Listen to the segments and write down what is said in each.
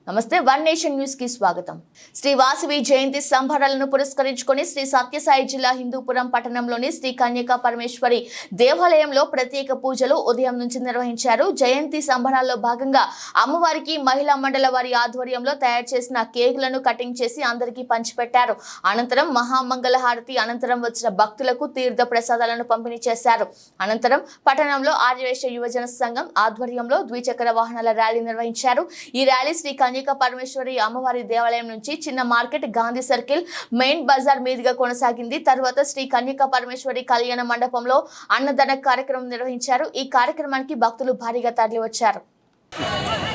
నమస్తే one nation news కి స్వాగతం. శ్రీ వాసవి జయంతి సంబరాలను పురస్కరించుకొని శ్రీ సత్యసాయి జిల్లా హిందూపురం పట్టణంలోని శ్రీ కన్యకా పరమేశ్వరి దేవాలయంలో ప్రత్యేక పూజలు ఉదయం నుంచి నిర్వహించారు. జయంతి సంబరాల్లో భాగంగా అమ్మవారికి మహిళా మండల వారి ఆధ్వర్యంలో తయారు చేసిన కేకులను కటింగ్ చేసి అందరికీ పంచిపెట్టారు. అనంతరం మహామంగళ హారతి అనంతరం వచ్చిన భక్తులకు తీర్థ ప్రసాదాలను పంపిణీ చేశారు. అనంతరం పట్టణంలో ఆర్యవైశ్య యువజన సంఘం ఆధ్వర్యంలో ద్విచక్ర వాహనాల ర్యాలీ నిర్వహించారు. ఈ ర్యాలీ శ్రీ కన్యకా పరమేశ్వరి అమ్మవారి దేవాలయం నుంచి చిన్న market, Gandhi circle, main bazaar మీదుగా కొనసాగింది. తర్వాత శ్రీ కన్యకా పరమేశ్వరి కళ్యాణ మండపంలో అన్నదాన కార్యక్రమం నిర్వహించారు. ఈ కార్యక్రమానికి భక్తులు భారీగా తరలివచ్చారు.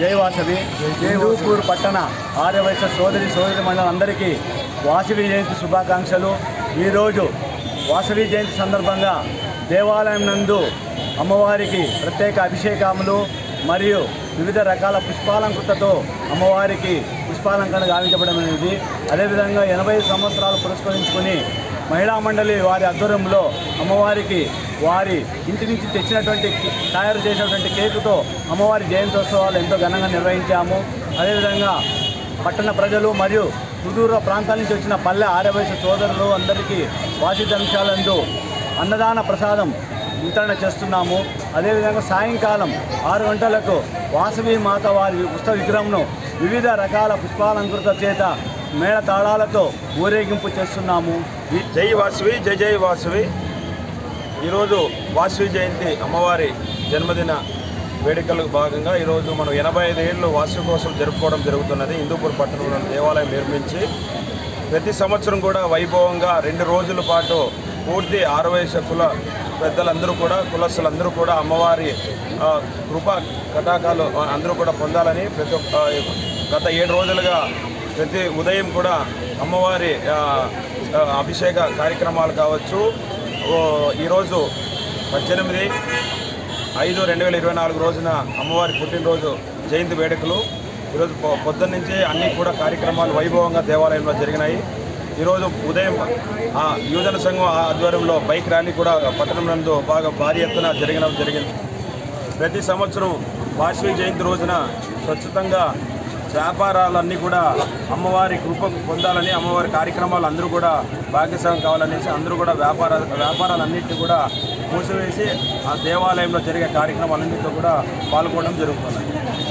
జై వాసవి. హిందూపూర్ పట్టణ ఆర్యవైశ్య సోదరి మండలందరికీ వాసవి జయంతి శుభాకాంక్షలు. ఈరోజు వాసవి జయంతి సందర్భంగా దేవాలయం నందు అమ్మవారికి ప్రత్యేక అభిషేకములు మరియు వివిధ రకాల పుష్పాలంకృతతో అమ్మవారికి పుష్పాలంకరణ గావించబడం అనేది. అదేవిధంగా 80 సంవత్సరాలు పురస్కరించుకొని మహిళా మండలి వారి ఆధ్వర్యంలో అమ్మవారికి వారి ఇంటి నుంచి తెచ్చినటువంటి తయారు చేసినటువంటి కేకుతో అమ్మవారి జయంతోత్సవాలు ఎంతో ఘనంగా నిర్వహించాము. అదేవిధంగా పట్టణ ప్రజలు మరియు సుదూర ప్రాంతాల నుంచి వచ్చిన పల్లె ఆర్యవైశ్య సోదరులు అందరికీ వాసి ధర్మశాలందు అన్నదాన ప్రసాదం వితరణ చేస్తున్నాము. అదేవిధంగా సాయంకాలం 6 గంటలకు వాసవి మాత వారి ఉత్సవ విగ్రహంను వివిధ రకాల పుష్పాలంకృత చేత మేళ తాళాలతో ఊరేగింపు చేస్తున్నాము. జై వాసవి, జై జై వాసవి. ఈరోజు వాసవి జయంతి అమ్మవారి జన్మదిన వేడుకలకు భాగంగా ఈరోజు మనం 85 ఏళ్ళు వాసవి కోసం జరుపుకోవడం జరుగుతున్నది. హిందూపూర్ పట్టణంలో దేవాలయం నిర్మించి ప్రతి సంవత్సరం కూడా వైభవంగా 2 రోజుల పాటు పూర్తి ఆర్యవైశ్య కుల పెద్దలందరూ కూడా, కులస్తులందరూ కూడా అమ్మవారి కృపా కటాకాలు అందరూ కూడా పొందాలని గత 7 రోజులుగా ప్రతి ఉదయం కూడా అమ్మవారి అభిషేక కార్యక్రమాలు కావచ్చు. ఈరోజు 18/5/2024 రోజున అమ్మవారి పుట్టినరోజు జయంతి వేడుకలు ఈరోజు పొద్దున్నుంచి అన్నీ కూడా కార్యక్రమాలు వైభవంగా దేవాలయంలో జరిగినాయి. ఈరోజు ఉదయం యువజన సంఘం ఆధ్వర్యంలో బైక్ ర్యాలీ కూడా పట్టణం నందు బాగా భారీ ఎత్తున జరిగింది. ప్రతి సంవత్సరం వాసవి జయంతి రోజున స్వచ్ఛతంగా వ్యాపారాలన్నీ కూడా అమ్మవారి కృప పొందాలని, అమ్మవారి కార్యక్రమాలు అందరూ కూడా భాగ్యస్వామ్యం కావాలనేసి అందరూ కూడా వ్యాపారాలన్నింటినీ కూడా మూసివేసి ఆ దేవాలయంలో జరిగే కార్యక్రమాలన్నింటిలో కూడా పాల్గొనడం జరుగుతుంది.